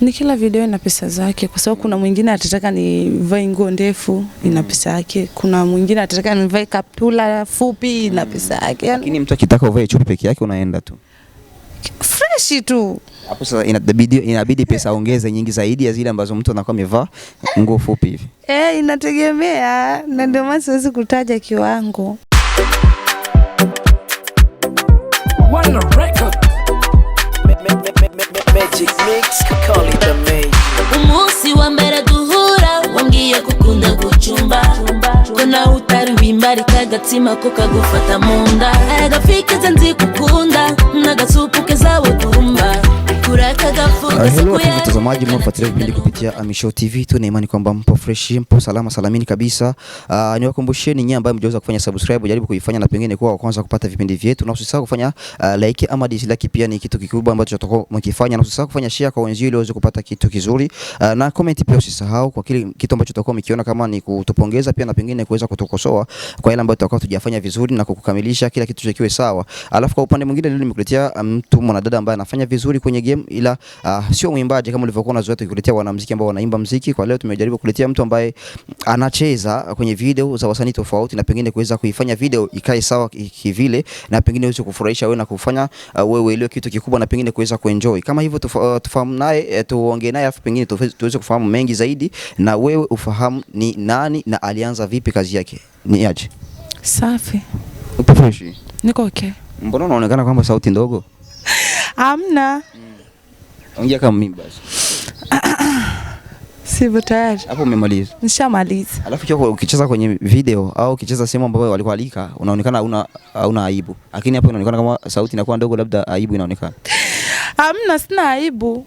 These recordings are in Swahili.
Ni kila video ina pesa zake, kwa sababu kuna mwingine atataka nivae nguo ndefu, ina pesa yake. Kuna mwingine atataka nivae kaptula fupi, ina pesa yake. Lakini mtu akitaka uvae chupi peke yake unaenda tu. Fresh tu. Hapo sasa inabidi pesa ongeze nyingi zaidi ya zile ambazo mtu anakuwa amevaa nguo fupi hivi. Inategemea, na ndio maana siwezi kutaja kiwango. One record. Magic mix, call it the magic. Umusi wambere duhura, wambwiye kukunda gucumba. Kona utari wimbari kagatima ko kagufata munda. Agafikiza nzi kukunda, nagasupu kezawe kurumba. Hello watazamaji mnaofuatilia vipindi kupitia Amisho TV, tuna imani kwamba mpo fresh, mpo salama salamini kabisa. Niwakumbusheni nyinyi ambao mjaweza kufanya subscribe, jaribu kuifanya na pengine kwa kwanza kupata vipindi vyetu, na usisahau kufanya like ama dislike, pia ni kitu kikubwa ambacho tutakuwa mkifanya, na usisahau kufanya share kwa wenzio ili waweze kupata kitu kizuri, na comment pia usisahau kwa kile kitu ambacho tutakuwa mkiona, kama ni kutupongeza pia na pengine kuweza kutukosoa kwa yale ambayo tutakuwa tujafanya vizuri na kukamilisha kila kitu kiwe sawa. Alafu kwa upande mwingine leo nimekuletea mtu mwanadada ambaye anafanya vizuri kwenye game, ila sio mwimbaji kama ulivyokuwa unazoea kukuletea wanamuziki ambao wanaimba muziki. Kwa leo tumejaribu kuletea mtu ambaye anacheza kwenye video za wasanii tofauti, na pengine kuweza kuifanya video ikae sawa kivile, na pengine uweze kufurahisha wewe na kufanya wewe ile kitu kikubwa, na pengine kuweza kuenjoy. Kama hivyo tufahamu naye, tuongee naye, afu pengine tuweze kufahamu mengi zaidi, na wewe ufahamu ni nani na alianza vipi kazi yake. Ni aje? Safi. Upo fresh? Niko okay. Mbona unaonekana kwamba sauti ndogo? Hamna. Ongea kama mimi basi. Sipo tayari. Hapo umemaliza? Nishamaliza. Alafu choko ukicheza kwenye video au ukicheza sehemu ambayo walikualika, unaonekana hauna aibu. Lakini hapo inaonekana kama sauti inakuwa ndogo, labda aibu inaonekana. Hamna, sina aibu.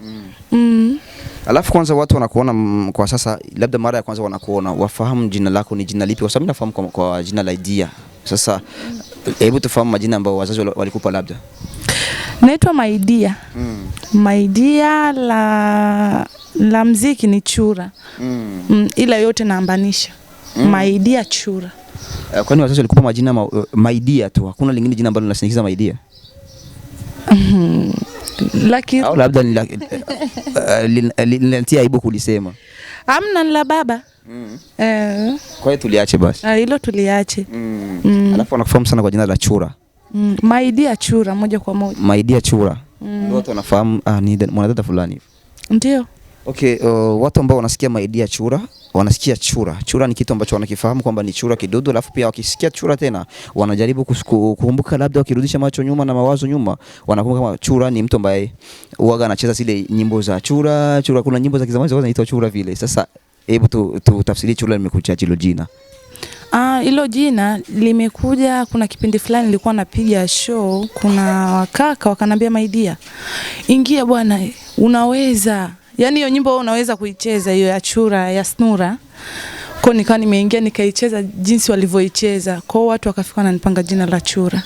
Alafu kwanza watu wanakuona kwa sasa, labda mara ya kwanza wanakuona, wafahamu jina lako ni jina lipi? Kwa sababu nafahamu kwa jina la Gira. Sasa hebu tufahamu majina ambayo wazazi walikupa labda. Naitwa Maidia. Maidia la muziki ni Chura. Ila yote naambanisha. Maidia Chura. Kwani wazazi walikupa majina Maidia tu? Hakuna lingine jina ambalo linasinikiza Maidia? Lakini au labda linatia aibu kulisema? Hamna, ni la baba. Kwa hiyo tuliache basi. Hilo tuliache. Alafu wanakufahamu sana kwa jina la Chura. Maidia Chura moja kwa moja. Maidia Chura. Watu wanafahamu ni mwanadada fulani hivi. Ndio. Okay, watu ambao wanasikia Maidia Chura, wanasikia Chura. Chura ni kitu ambacho wanakifahamu kwamba ni chura kidudu, alafu pia wakisikia Chura tena wanajaribu kukumbuka, labda wakirudisha macho nyuma na mawazo nyuma, wanakumbuka kama Chura ni mtu ambaye huaga anacheza zile nyimbo za Chura. Kuna nyimbo za kizamani zinaitwa Chura vile. Sasa hebu tutafsiri Chura limekuja hilo jina. Hilo jina limekuja, kuna kipindi fulani nilikuwa napiga show, kuna wakaka wakanambia Maidia, ingia bwana, unaweza. Yaani hiyo nyimbo unaweza kuicheza, hiyo ya Chura ya Snura. Kwa nikawa nimeingia nikaicheza jinsi walivyoicheza. Kwa watu wakafika na nipanga jina la Chura.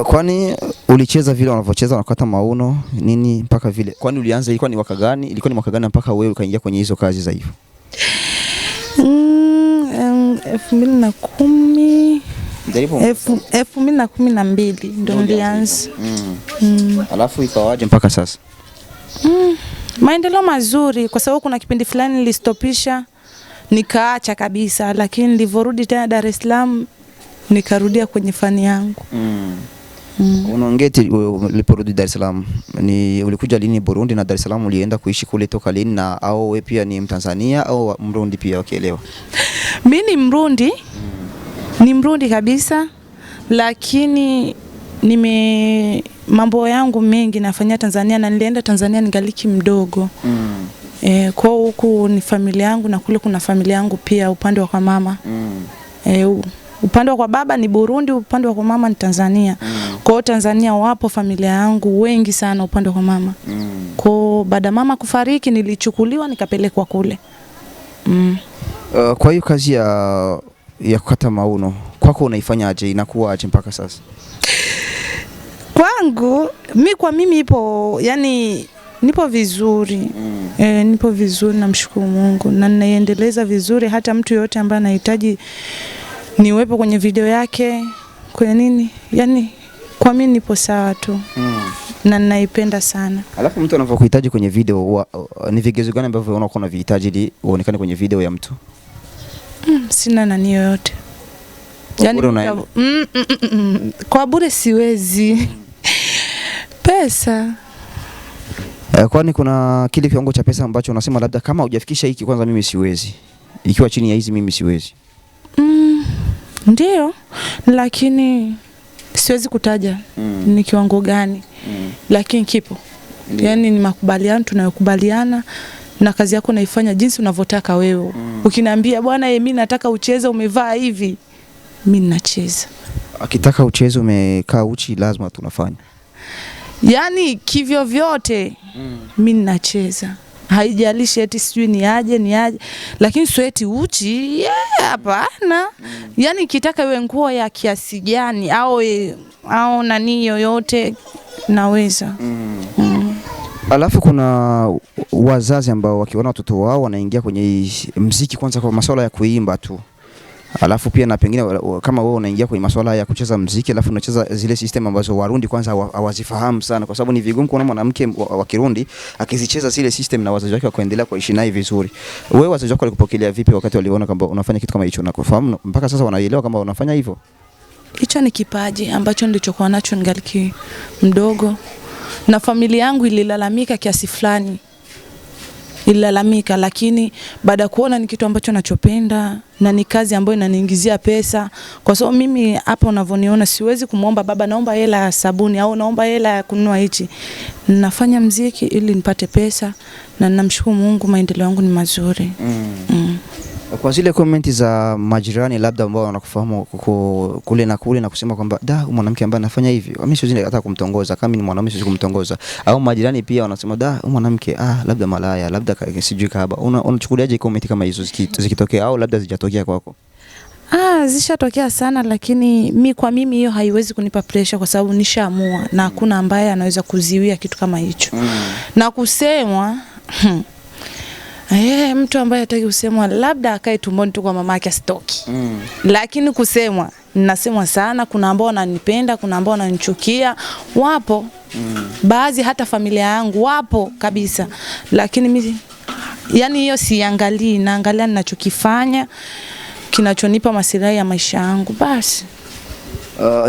Kwani ulicheza vile wanavyocheza, wanakata mauno nini mpaka vile? Kwani ulianza, ilikuwa ni mwaka gani? Ilikuwa ni mwaka gani mpaka wewe ukaingia kwenye hizo kazi za hivyo? 2010. 2012 ndio nilianza. Alafu ikawaje mpaka sasa? Maendeleo mazuri, kwa sababu kuna kipindi fulani nilistopisha nikaacha kabisa, lakini nilivorudi tena Dar es Salaam nikarudia kwenye fani yangu. Unaongeti uliporudi Dar es Salaam, ni ulikuja lini Burundi, na Dar es Salaam ulienda kuishi kule toka lini, na au wewe pia ni Mtanzania au Mrundi pia? Wakielewa. Mimi ni Mrundi. Ni Mrundi kabisa, lakini mambo yangu mengi nafanyia Tanzania, na nilienda Tanzania ningaliki mdogo. Kwa huku ni familia yangu, na kule kuna familia yangu pia upande wa kwa mama. Upande wa kwa baba ni Burundi, upande wa kwa mama ni Tanzania. Kwa Tanzania wapo familia yangu wengi sana upande wa kwa mama. Kwa baada mama kufariki nilichukuliwa nikapelekwa kule. Kwa hiyo kazi ya kukata mauno kwako unaifanyaje, inakuwaje mpaka sasa? Kwangu mimi ipo, yani nipo vizuri. Nipo vizuri, namshukuru Mungu, na ninaendeleza vizuri. Hata mtu yote ambaye anahitaji niwepo kwenye video yake, kwenye nini, yani kwa mimi nipo sawa tu. na ninaipenda sana. Alafu mtu anapokuhitaji kwenye video ni vigezo gani ambavyo unaona kuna vihitaji ili uonekane kwenye video ya mtu? Sina nani yoyote. Yaani kwa bure siwezi. Pesa. Kwani kuna kile kiwango cha pesa ambacho unasema labda kama hujafikisha hiki kwanza mimi siwezi. Ikiwa chini ya hizi mimi siwezi. Ndio, lakini siwezi kutaja ni kiwango gani. Lakini kipo. Yaani ni makubaliano tunayokubaliana na kazi yako naifanya jinsi unavyotaka wewe. Ukiniambia bwana mimi nataka ucheze umevaa hivi, mimi ninacheza. Akitaka ucheze umekaa uchi lazima tunafanya. Yaani kivyo vyote mimi ninacheza. Haijalishi eti sijui ni aje, lakini sweti uchi hapana. Yaani kitaka iwe nguo ya kiasi gani au nani yoyote naweza. Alafu kuna wazazi ambao wakiona watoto wao wanaingia kwenye muziki kwanza kwa masuala ya kuimba tu. Alafu pia na pengine kama wewe unaingia kwenye masuala ya kucheza muziki alafu unacheza zile system ambazo Warundi kwanza hawazifahamu sana, kwa sababu ni vigumu kuona mwanamke wa Kirundi akizicheza zile system na wazazi wake wakaendelea kuishi naye vizuri. Wewe wazazi wako walikupokelea vipi wakati waliona kwamba unafanya kitu kama hicho na kufahamu mpaka sasa wanaelewa kama unafanya hivyo? Hicho ni kipaji ambacho nilichokuwa nacho ningali mdogo. Na familia yangu ililalamika kiasi fulani. Ililalamika, lakini baada kuona ni kitu ambacho nachopenda na ni kazi ambayo inaniingizia pesa, kwa sababu mimi hapa unavyoniona siwezi kumuomba baba naomba hela ya sabuni au naomba hela ya kununua hichi. Nafanya muziki ili nipate pesa na namshukuru Mungu maendeleo yangu ni mazuri. Kwa zile comment za majirani labda ambao wanakufahamu kule na kusema kwamba mwanamke ambaye anafanya hivi mimi siwezi hata kumtongoza, kama ni mwanamke siwezi kumtongoza, au majirani pia wanasema mwanamke labda malaya labda sijui kahaba, unachukuliaje comment kama hizo zikitokea au labda zijatokea kwako? Zishatokea sana, lakini kwa mimi hiyo haiwezi kunipa pressure kwa sababu nishaamua na hakuna ambaye anaweza kuziwia kitu kama hicho. Na kusemwa mtu ambaye hataki kusemwa labda akae tumboni tu kwa mamake asitoki. Lakini kusemwa, ninasemwa sana, kuna ambao wananipenda, kuna ambao wananichukia, wapo. Baadhi hata familia yangu wapo kabisa. Lakini mimi yani hiyo siangalii, naangalia ninachokifanya kinachonipa maslahi ya maisha yangu basi.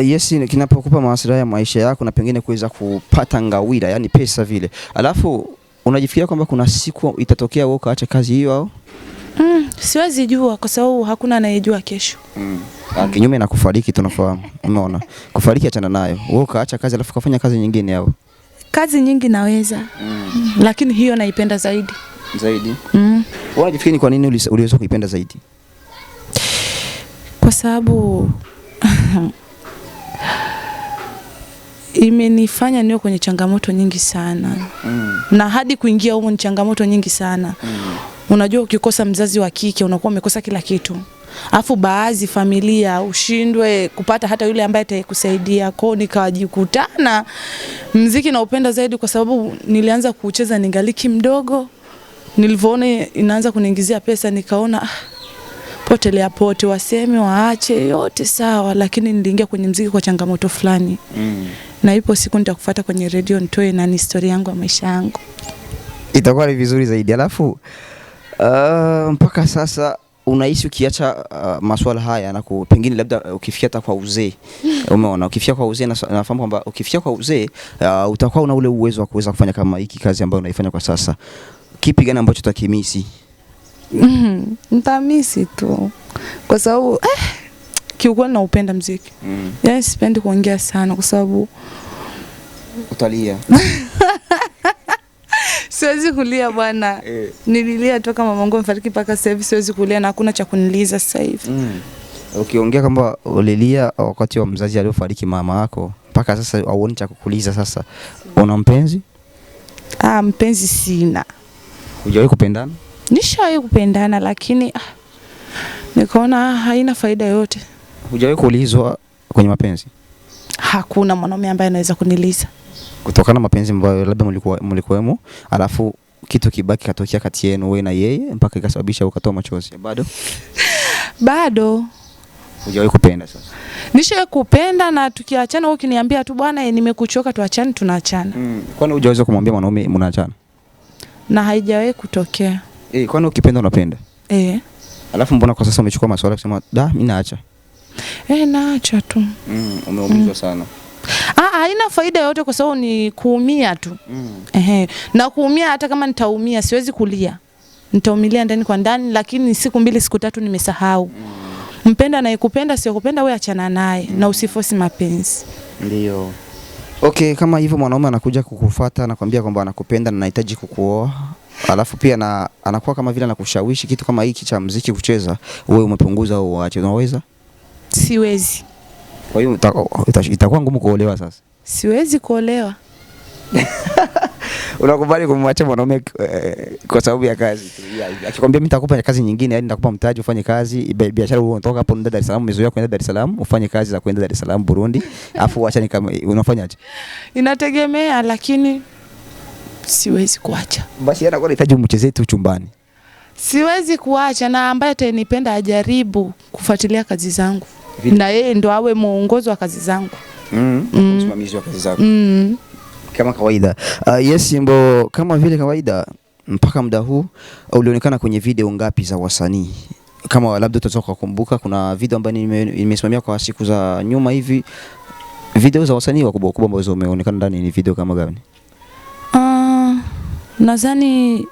Yes, kinapokupa maslahi ya maisha yako na pengine kuweza kupata ngawira, yani pesa vile. Alafu unajifikiria kwamba kuna siku itatokea wewe ukaacha kazi hiyo au? Siwezi jua kwa sababu hakuna anayejua kesho. Kinyume na kufariki tunafahamu. Umeona? Kufariki achana nayo. Wewe ukaacha kazi alafu kufanya kazi nyingine au? Kazi nyingi naweza. Lakini hiyo naipenda zaidi. Zaidi? Unajifikiri kwa nini uliweza kuipenda zaidi? Kwa sababu imenifanya niwe kwenye changamoto nyingi sana. Na hadi kuingia huko ni changamoto nyingi sana. Unajua ukikosa mzazi wa kike unakuwa umekosa kila kitu. Alafu baadhi familia ushindwe kupata hata yule ambaye atakusaidia. Kwao nikajikutana muziki naupenda zaidi kwa sababu nilianza kucheza ningali mdogo. Nilivyoona inaanza kuniingizia pesa nikaona potelea pote, waseme waache yote sawa, lakini niliingia kwenye muziki kwa changamoto fulani. Na ipo siku nitakufuata kwenye radio nitoe na historia yangu ya maisha yangu. Itakuwa ni vizuri zaidi. Alafu mpaka sasa unahisi ukiacha masuala haya na pengine labda ukifikia hata kwa uzee, umeona ukifikia kwa uzee nafahamu kwamba ukifikia kwa uzee utakuwa una ule uwezo wa kuweza kufanya kama hiki kazi ambayo unaifanya kwa sasa, kipi gani ambacho utakimisi? Nitamisi tu kwa sababu kiukweli naupenda muziki. Yaani sipendi kuongea sana kwa sababu utalia. Siwezi kulia bwana. Nililia toka mamangu afariki mpaka sasa hivi siwezi kulia na hakuna cha kuniliza sasa hivi. Ukiongea kwamba ulilia wakati wa mzazi aliyofariki mama yako mpaka sasa hauoni cha kukuliza, sasa una mpenzi? Mpenzi sina. Hujawahi kupendana? Nishawahi kupendana lakini nikaona haina faida yote. Hujawahi kuulizwa kwenye mapenzi? Hakuna mwanaume ambaye anaweza kuniliza. Kutokana na mapenzi ambayo labda mlikuwemo, alafu kitu kibaki katokea kati yenu wewe na yeye mpaka ikasababisha ukatoa machozi. Bado? Hujawahi kupenda sasa? Nishawahi kupenda na tukiachana wewe ukiniambia tu bwana nimekuchoka tuachane tunaachana. Kwani hujaweza kumwambia mwanaume mnaachana? Na haijawahi kutokea. Kwani ukipenda unapenda? Alafu mbona kwa sasa umechukua masuala kusema mimi naacha? Naacha tu. Umeumizwa sana. Haina faida yote kwa sababu ni kuumia tu. Na kuumia hata kama nitaumia siwezi kulia. Nitaumilia ndani kwa ndani lakini siku 2 siku 3 nimesahau. Mpenda na ikupenda sio kupenda wewe achana naye na usiforce mapenzi. Ndio. Okay, kama hivyo mwanaume anakuja kukufuata anakuambia kwamba anakupenda na anahitaji kukuoa. Alafu pia na anakuwa kama vile anakushawishi kitu kama hiki cha muziki kucheza, wewe umepunguza au uache, unaweza? Siwezi. Kwa hiyo itakuwa ngumu kuolewa sasa. Siwezi kuolewa. Unakubali kumwacha mwanaume kwa sababu ya kazi tu? Akikwambia mimi nitakupa kazi nyingine, yani nitakupa mtaji ufanye kazi, biashara unatoka hapo unaenda Dar es Salaam, umezoea kwenda Dar es Salaam, ufanye kazi za kwenda Dar es Salaam Burundi, afu uachane kama unafanyaje? Inategemea lakini siwezi kuacha. Basi anakuwa anahitaji umchezee tu chumbani. Siwezi kuacha na ambaye atanipenda ajaribu kufuatilia kazi zangu. Na yeye ndo awe muongozo wa kazi zangu. Msimamizi wa kazi zako. Kama kawaida. Yes, mbo kama vile kawaida mpaka muda huu ulionekana kwenye video ngapi za wasanii? Kama labda utatoka kukumbuka kuna video ambayo nimesimamia kwa siku za nyuma hivi. Video za wasanii wakubwa kubwa ambazo umeonekana ndani ni video kama gani? Nadhani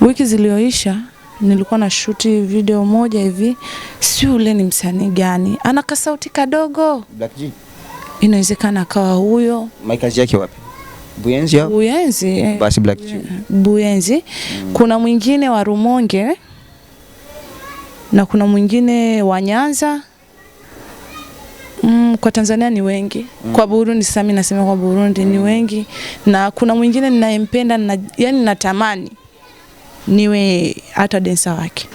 wiki zilioisha nilikuwa na shoot video moja hivi. Si ule ni msanii gani? Ana kasauti kadogo. Black G. Inawezekana akawa huyo. Mic yake wapi? Buyenzi au? Buyenzi. Basi Black G. Buyenzi. Kuna mwingine wa Rumonge na kuna mwingine wa Nyanza. Kwa Tanzania ni wengi. Kwa Burundi sasa mimi nasema kwa Burundi ni wengi na kuna mwingine ninayempenda na yani natamani niwe hata dancer wake.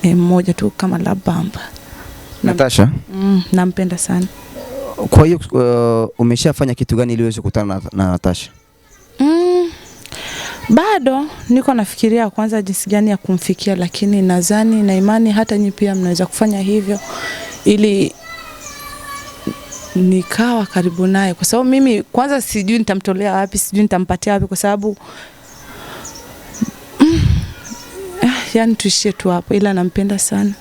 Mmoja tu kama la bamba. Natacha? Nampenda sana. Kwa hiyo umeshafanya kitu gani ili uweze kukutana na Natacha? Bado niko nafikiria kwanza jinsi gani ya kumfikia lakini nadhani na imani hata nyinyi pia mnaweza kufanya hivyo ili nikawa karibu naye kwa sababu mimi kwanza sijui nitamtolea wapi, sijui nitampatia wapi kwa sababu yani tuishie tu hapo ila nampenda sana.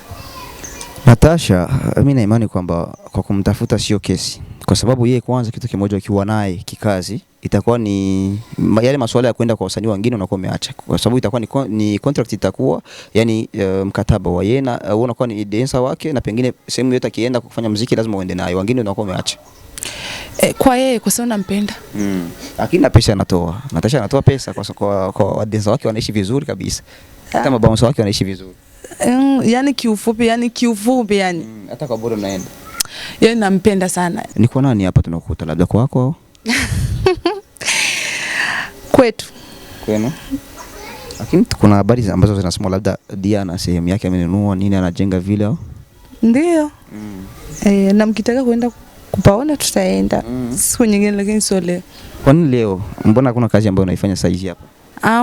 Natacha, mimi na imani kwamba kwa kumtafuta sio kesi. Kwa sababu yeye kwanza kitu kimoja ukiwa naye kikazi itakuwa ni yale masuala ya kwenda kwa wasanii wengine unakuwa umeacha. Kwa sababu itakuwa ni contract itakuwa yani mkataba wa yeye na unakuwa ni dancer wake na pengine sehemu yote akienda kufanya muziki lazima uende naye, wengine unakuwa umeacha. Kwa yeye kwa sababu nampenda. Lakini na pesa anatoa. Natacha anatoa pesa kwa dancer wake wanaishi vizuri kabisa. Hata mabouncer wake wanaishi vizuri. Yani kiufupi yani. Hata kwa bora mnaenda. Yeye nampenda sana. Ni kwa nani hapa tunakuta labda kwako au? Kwetu. Kwenu? Lakini kuna habari ambazo zinasema labda Diana sehemu yake amenunua nini anajenga vile au? Ndio. Na mkitaka kwenda kupaona tutaenda. Siku nyingine lakini sio leo. Kwa nini leo? Mbona kuna kazi ambayo unaifanya sasa hivi hapa?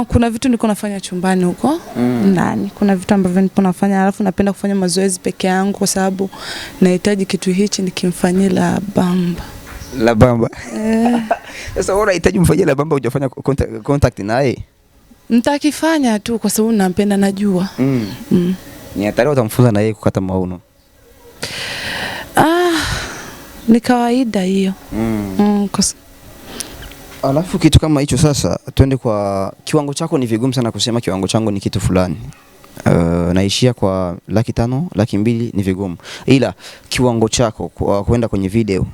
Kuna vitu niko nafanya chumbani huko ndani. Kuna vitu ambavyo niko nafanya alafu napenda kufanya mazoezi peke yangu kwa sababu nahitaji kitu hichi nikimfanyia la bamba. La bamba. Sasa wewe unahitaji mfanyie la bamba hujafanya contact naye? Nitakifanya tu kwa sababu nampenda najua. Ni hatari utamfunza na yeye kukata mauno. Ni kawaida hiyo. Alafu kitu kama hicho sasa twende kwa kiwango chako ni vigumu sana kusema kiwango changu ni kitu fulani. Naishia kwa 500,000, 200,000 ni vigumu. Ila kiwango chako kwenda kwenye video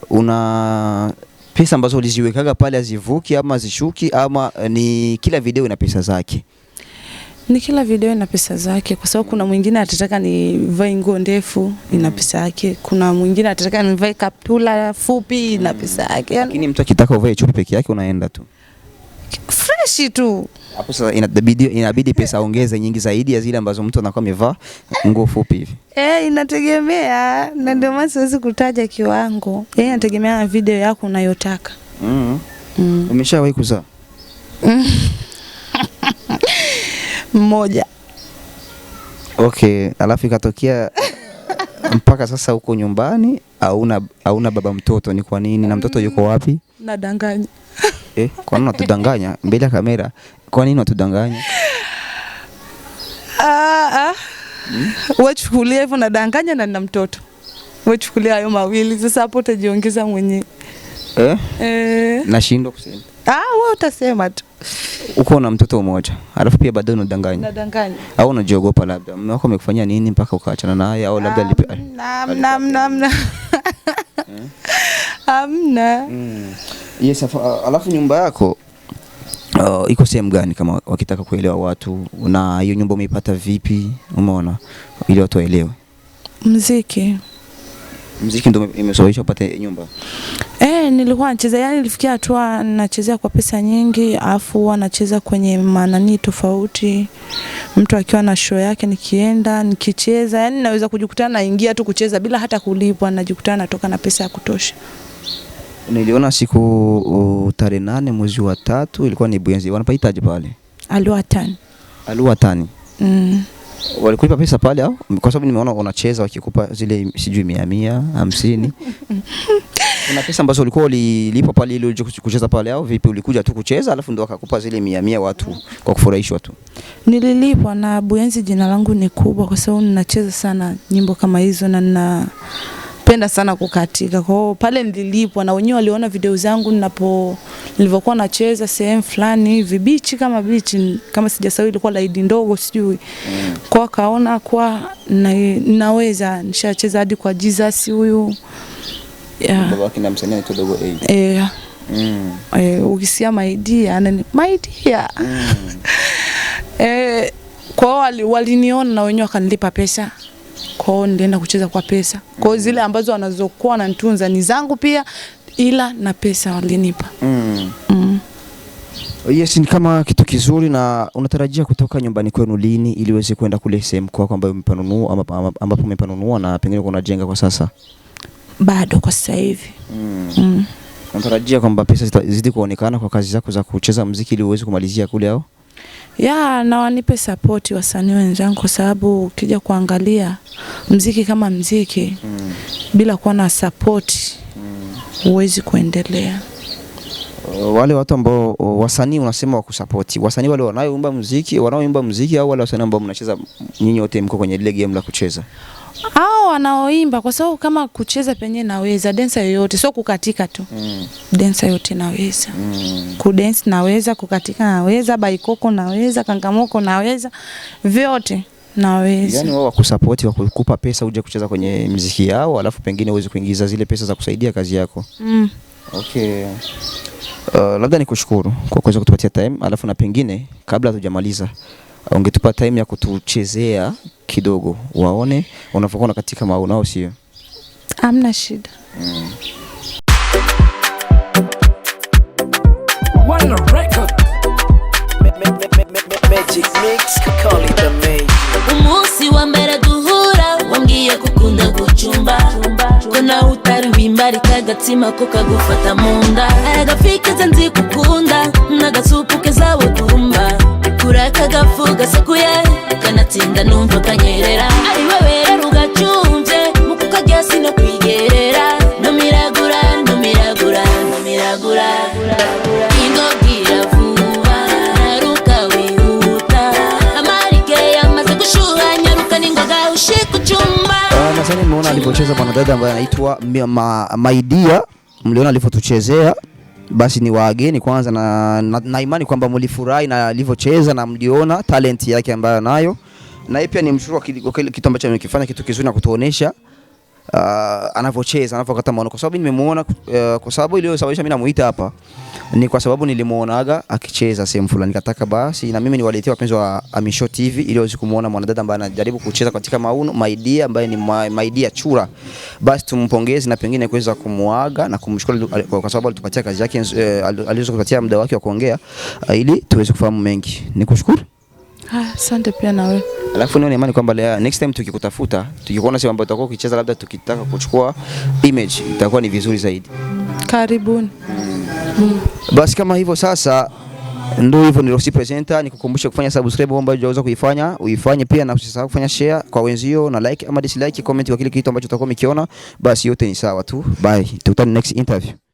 una pesa ambazo uliziwekaga pale azivuki ama zishuki ama ni kila video ina pesa zake? Ni kila video ina pesa zake kwa sababu kuna mwingine atataka nivae nguo ndefu ina pesa yake, kuna mwingine atataka nivae kaptula fupi ina pesa yake. Lakini mtu akitaka uvae chupi peke yake unaenda tu fresh tu. Hapo sasa inabidi pesa ongeze nyingi zaidi ya zile ambazo mtu anakuwa amevaa nguo fupi hivi. Inategemea na ndio maana siwezi kutaja kiwango. Inategemea na video yako unayotaka. Umeshawahi kuzaa? Mmoja. Okay, alafu ikatokea Mpaka sasa uko nyumbani hauna baba mtoto, ni kwa nini? Na mtoto yuko wapi? Nadanganya. Kwa nini unatudanganya mbele ya kamera? Kwa nini unatudanganya? Wewe chukulia hivyo, nadanganya na nina mtoto. Wewe chukulia hayo mawili, sasa hapo utajiongeza mwenyewe. Nashindwa kusema. Wewe utasema tu. Uko na mtoto mmoja, alafu pia bado unadanganya. Nadanganya. Au unajiogopa labda? Mume wako amekufanyia nini mpaka ukaachana naye, au labda Namna. Hamna. Yes, alafu nyumba yako iko sehemu gani, kama wakitaka kuelewa watu, na hiyo nyumba umeipata vipi, umeona, ili watu waelewe? Muziki ndio imesababisha upate nyumba? Nilikuwa nacheza, yani nilifikia hatua nachezea kwa pesa nyingi, afu nacheza kwenye manani tofauti. Mtu akiwa na show yake nikienda, nikicheza, yani naweza kujikutana naingia tu kucheza bila hata kulipwa, najikutana natoka na pesa ya kutosha. Niliona siku tarehe 8 mwezi wa 3 ilikuwa ni Buyenzi. Wanapaitaje pale? Aluatani. Walikulipa pesa pale au? Kwa sababu nimeona unacheza wakikupa zile sijui 100, 50. Kuna pesa ambazo ulikuwa ulilipa pale ili uje kucheza pale au vipi? Ulikuja tu kucheza alafu ndio akakupa zile 100 watu kwa kufurahishwa tu? Nililipwa na Buyenzi. Jina langu ni kubwa kwa sababu ninacheza sana nyimbo kama hizo na ninapenda sana kukatika. Kwa hiyo pale nililipwa, na wenyewe waliona video zangu nilivyokuwa nacheza sehemu fulani vibichi kama sijasahau ilikuwa laidi ndogo sijui. Kwa kaona kwa naweza nishacheza hadi kwa Jesus huyu. Baba yake namsania ni dogo ukisikia my dear. Kwa waliniona na wenyewe wakanilipa pesa. Kwa hiyo nilienda kucheza kwa pesa. Kwa hiyo zile ambazo wanazokuwa wananitunza ni zangu pia, ila na pesa walinipa. Yes, ni kama kitu kizuri. Na unatarajia kutoka nyumbani kwenu lini ili uweze kwenda kule sehemu kwako ambayo umepanunua, ambapo umepanunua na pengine unajenga kwa sasa? Bado kwa sasa hivi. Unatarajia kwamba pesa zizidi kuonekana kwa kazi zako za kucheza muziki ili uweze kumalizia kule au? Na wanipe support wasanii wenzangu, kwa sababu ukija kuangalia muziki kama muziki bila kuwa na support huwezi kuendelea. Wale watu ambao wasanii unasema wa kusupport, wasanii wale wanaoimba muziki au wale wasanii ambao mnacheza nyinyi wote mko kwenye ile game la kucheza? Wanaoimba, kwa sababu kama kucheza penye naweza, dancer yoyote, sio kukatika tu. Dancer yote naweza. Kudance naweza, kukatika naweza, baikoko naweza, kangamoko naweza, vyote naweza. Yani wao wakusupport, wakukupa pesa uje kucheza kwenye muziki yao, alafu pengine uweze kuingiza zile pesa za kusaidia kazi yako. Okay. Labda nikushukuru kwa kuweza kutupatia time, alafu na pengine kabla hatujamaliza ungetupa time ya kutuchezea kidogo waone unavyokuwa katika maono, sio? Hamna shida. One record. Magic mix, call it the magic. Umusi wambere duhura wambwiye kukunda gucumba, kona utari wimbari kagatima ko kagufata munda, agafikiza nzi kukunda n'agasupu kezawe dumba, kuraka gafu gasekuye kanatsinda numva kanyerera, ari wewe rero ugacumvye mukukajya sino kwigerera, numiragura ingogira vuba naruka wihuta, amarike yamaze gushuha nyaruka ningoga ushika chumba. Nasani mmeona alipocheza bwana dada ambaye anaitwa My Dear, mliona alipotuchezea. Basi ni wageni kwanza na imani kwamba mlifurahi na alivyocheza na mliona talent yake ambayo anayo, na yeye pia ni mshukuru kitu ambacho amekifanya, kitu kizuri na kutuonesha anavyocheza, anavyokata maono. Kwa sababu nimemuona, kwa sababu ile sababisha mimi namuita hapa ni kwa sababu nilimuonaga akicheza sehemu fulani, nikataka basi na mimi niwaletea wapenzi wa Amisho TV ili waweze kumuona mwanadada ambaye anajaribu kucheza katika maono, My Dear, ambaye ni My Dear Chura. Basi tumpongeze na pengine kuweza kumuaga na kumshukuru kwa sababu alitupatia kazi yake, aliweza kupatia muda wake wa kuongea ili tuweze kufahamu mengi. Nikushukuru. Asante pia na wewe. Alafu nione imani kwamba next time tukikutafuta, tukikuona sehemu ambayo utakuwa ukicheza, labda tukitaka kuchukua image, itakuwa ni vizuri zaidi. Karibuni. Basi kama hivyo sasa, Ndio hivyo, ni Rosi Presenter, nikukumbusha kufanya subscribe ambayo hujaweza kuifanya, uifanye pia, na usisahau kufanya share kwa wenzio, na like ama dislike, comment kwa kile kitu ambacho utakuwa umekiona. Basi yote ni sawa tu. Bye, tukutane next interview.